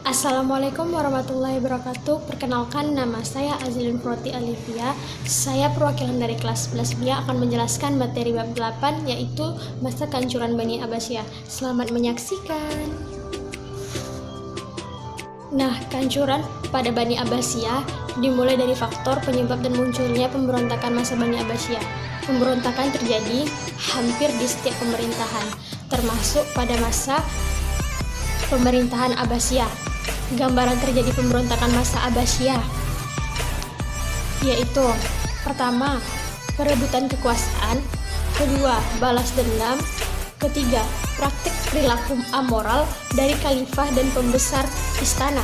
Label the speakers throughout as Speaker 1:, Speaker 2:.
Speaker 1: Assalamualaikum warahmatullahi wabarakatuh. Perkenalkan, nama saya Azilin Proti Alivia. Saya perwakilan dari kelas 11B akan menjelaskan materi bab 8, yaitu masa kehancuran Bani Abbasiyah. Selamat menyaksikan. Nah, kehancuran pada Bani Abbasiyah dimulai dari faktor penyebab dan munculnya pemberontakan masa Bani Abbasiyah. Pemberontakan terjadi hampir di setiap pemerintahan, termasuk pada masa pemerintahan Abbasiyah. Gambaran terjadi pemberontakan masa Abbasiyah yaitu: pertama, perebutan kekuasaan; kedua, balas dendam; ketiga, praktik perilaku amoral dari khalifah dan pembesar istana;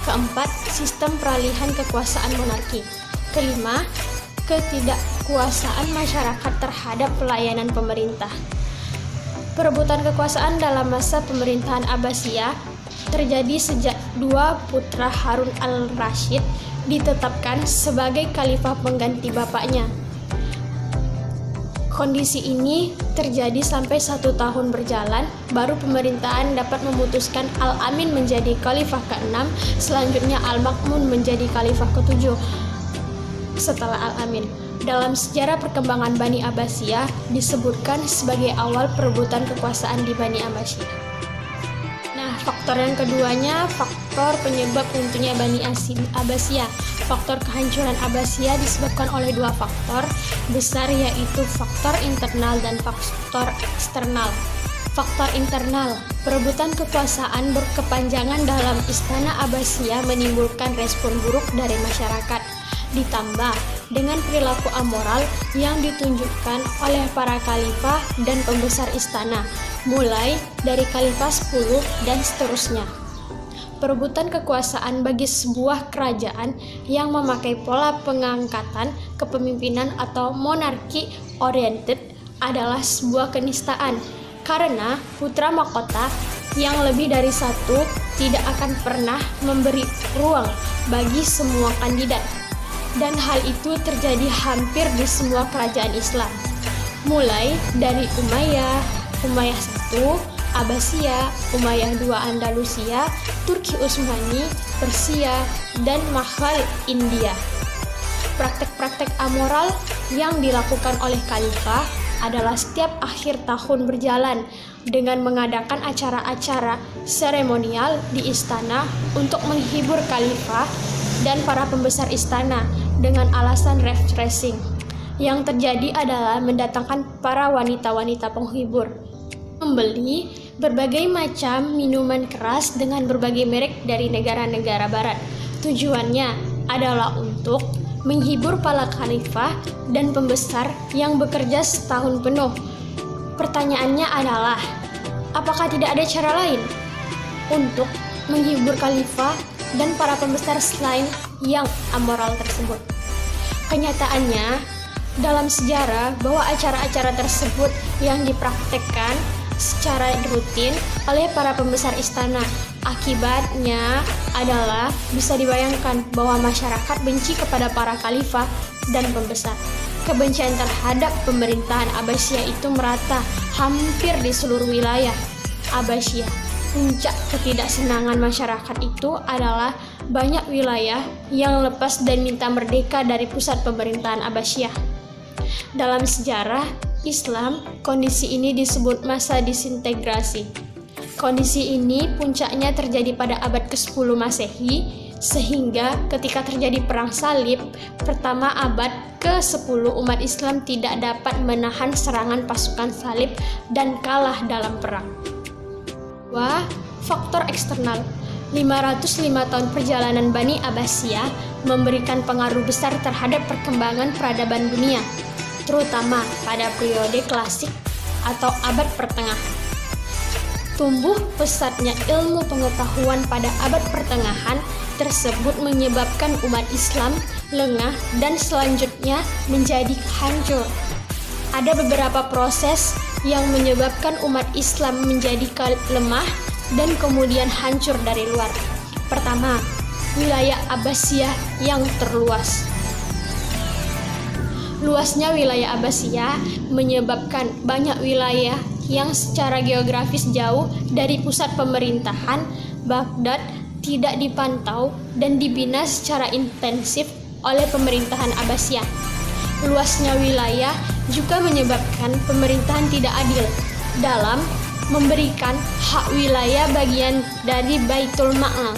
Speaker 1: keempat, sistem peralihan kekuasaan monarki; kelima, ketidakkuasaan masyarakat terhadap pelayanan pemerintah. Perebutan kekuasaan dalam masa pemerintahan Abbasiyah terjadi sejak dua putra Harun al-Rasyid ditetapkan sebagai khalifah pengganti bapaknya. Kondisi ini terjadi sampai 1 tahun berjalan, baru pemerintahan dapat memutuskan Al-Amin menjadi khalifah ke-6, selanjutnya Al-Ma'mun menjadi khalifah ke-7 setelah Al-Amin. Dalam sejarah perkembangan Bani Abbasiyah disebutkan sebagai awal perebutan kekuasaan di Bani Abbasiyah. Nah, faktor yang keduanya, faktor penyebab runtuhnya Bani Abbasiyah. Faktor kehancuran Abbasiyah disebabkan oleh dua faktor besar, yaitu faktor internal dan faktor eksternal. Faktor internal, perebutan kekuasaan berkepanjangan dalam istana Abbasiyah menimbulkan respon buruk dari masyarakat, ditambah dengan perilaku amoral yang ditunjukkan oleh para khalifah dan pembesar istana, mulai dari khalifah 10 dan seterusnya. Perebutan kekuasaan bagi sebuah kerajaan yang memakai pola pengangkatan kepemimpinan atau monarki oriented adalah sebuah kenistaan, karena putra mahkota yang lebih dari satu tidak akan pernah memberi ruang bagi semua kandidat. Dan hal itu terjadi hampir di semua kerajaan Islam, mulai dari Umayyah 1, Abbasiyah, Umayyah 2 Andalusia, Turki Utsmani, Persia, dan Mughal India. Praktek-praktek amoral yang dilakukan oleh khalifah adalah setiap akhir tahun berjalan dengan mengadakan acara-acara seremonial di istana untuk menghibur khalifah dan para pembesar istana dengan alasan refreshing. Yang terjadi adalah mendatangkan para wanita-wanita penghibur, membeli berbagai macam minuman keras dengan berbagai merek dari negara-negara barat. Tujuannya adalah untuk menghibur para khalifah dan pembesar yang bekerja setahun penuh. Pertanyaannya adalah, apakah tidak ada cara lain untuk menghibur khalifah dan para pembesar selain yang amoral tersebut? Kenyataannya, dalam sejarah bahwa acara-acara tersebut yang dipraktekkan secara rutin oleh para pembesar istana. Akibatnya adalah bisa dibayangkan bahwa masyarakat benci kepada para khalifah dan pembesar. Kebencian terhadap pemerintahan Abbasiyah itu merata hampir di seluruh wilayah Abbasiyah. Puncak ketidaksenangan masyarakat itu adalah banyak wilayah yang lepas dan minta merdeka dari pusat pemerintahan Abbasiyah. Dalam sejarah Islam, kondisi ini disebut masa disintegrasi. Kondisi ini puncaknya terjadi pada abad ke-10 Masehi, sehingga ketika terjadi perang salib pertama abad ke-10, umat Islam tidak dapat menahan serangan pasukan salib dan kalah dalam perang. Faktor eksternal, 505 tahun perjalanan Bani Abbasiyah memberikan pengaruh besar terhadap perkembangan peradaban dunia, terutama pada periode klasik atau abad pertengahan. Tumbuh pesatnya ilmu pengetahuan pada abad pertengahan tersebut menyebabkan umat Islam lengah dan selanjutnya menjadi hancur. Ada beberapa proses yang menyebabkan umat Islam menjadi lemah dan kemudian hancur dari luar. Pertama, wilayah Abbasiyah yang terluas. Luasnya wilayah Abbasiyah menyebabkan banyak wilayah yang secara geografis jauh dari pusat pemerintahan Baghdad tidak dipantau dan dibina secara intensif oleh pemerintahan Abbasiyah. Luasnya wilayah juga menyebabkan pemerintahan tidak adil dalam memberikan hak wilayah bagian dari Baitul Ma'al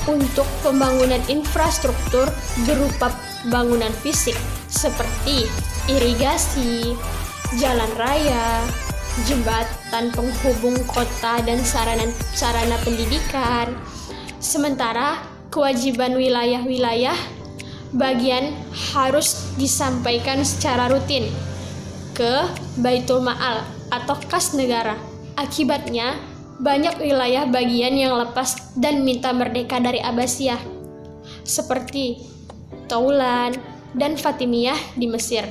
Speaker 1: untuk pembangunan infrastruktur berupa bangunan fisik seperti irigasi, jalan raya, jembatan penghubung kota dan sarana pendidikan. Sementara kewajiban wilayah-wilayah bagian harus disampaikan secara rutin ke Baitul Ma'al atau kas negara. Akibatnya, banyak wilayah bagian yang lepas dan minta merdeka dari Abbasiyah, seperti Taulan dan Fatimiyah di Mesir.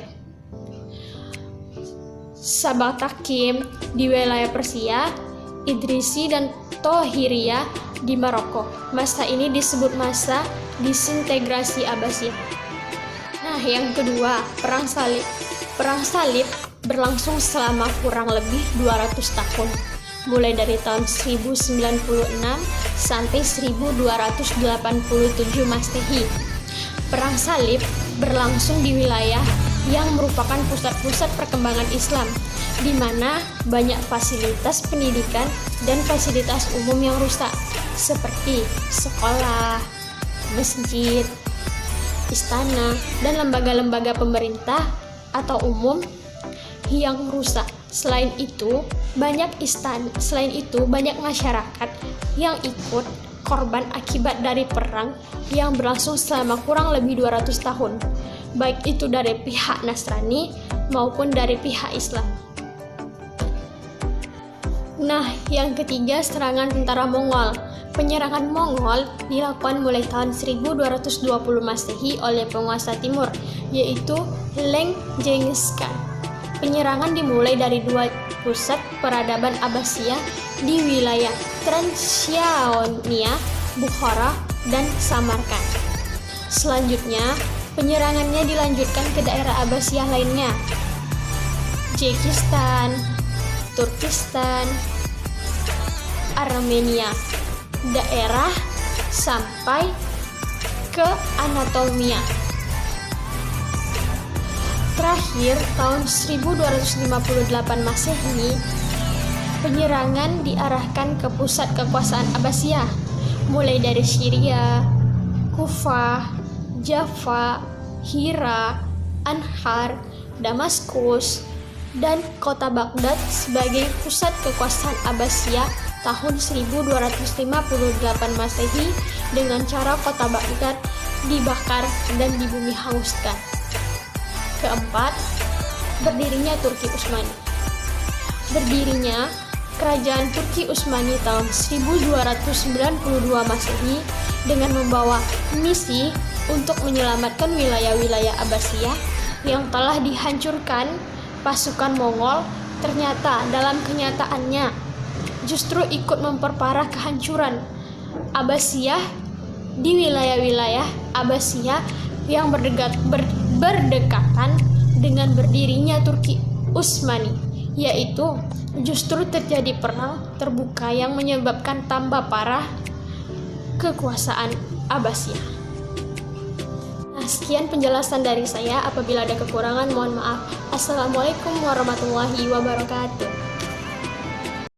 Speaker 1: Sabah Takim di wilayah Persia, Idrisi dan Tohiriyah di Maroko. Masa ini disebut masa disintegrasi Abbasiyah. Nah, yang kedua, Perang Salib. Perang Salib berlangsung selama kurang lebih 200 tahun, mulai dari tahun 1096 sampai 1287 Masehi. Perang Salib berlangsung di wilayah yang merupakan pusat-pusat perkembangan Islam, di mana banyak fasilitas pendidikan dan fasilitas umum yang rusak, seperti sekolah, masjid, istana, dan lembaga-lembaga pemerintah atau umum yang rusak. Selain itu, banyak masyarakat yang ikut korban akibat dari perang yang berlangsung selama kurang lebih 200 tahun, baik itu dari pihak Nasrani maupun dari pihak Islam. Nah, yang ketiga, serangan tentara Mongol. Penyerangan Mongol dilakukan mulai tahun 1220 Masehi oleh penguasa timur, yaitu Leng Genghis Khan. Penyerangan dimulai dari dua pusat peradaban Abbasiyah di wilayah Transylvania, Bukhara, dan Samarkand. Selanjutnya, penyerangannya dilanjutkan ke daerah Abbasiyah lainnya, Uzbekistan, Turkistan, Armenia, daerah sampai ke Anatolia. Terakhir, tahun 1258 Masehi, penyerangan diarahkan ke pusat kekuasaan Abbasiyah, mulai dari Syria, Kufah, Java, Hira, Anhar, Damaskus, dan kota Baghdad sebagai pusat kekuasaan Abbasiyah tahun 1258 Masehi dengan cara kota Baghdad dibakar dan dibumi hanguskan. Keempat, berdirinya Turki Utsmani. Berdirinya Kerajaan Turki Utsmani tahun 1292 Masehi dengan membawa misi untuk menyelamatkan wilayah-wilayah Abbasiyah yang telah dihancurkan pasukan Mongol. Ternyata dalam kenyataannya justru ikut memperparah kehancuran Abbasiyah di wilayah-wilayah Abbasiyah yang berdekatan dengan berdirinya Turki Utsmani, yaitu justru terjadi perang terbuka yang menyebabkan tambah parah kekuasaan Abbasiyah. Nah, sekian penjelasan dari saya. Apabila ada kekurangan, mohon maaf. Assalamualaikum warahmatullahi wabarakatuh.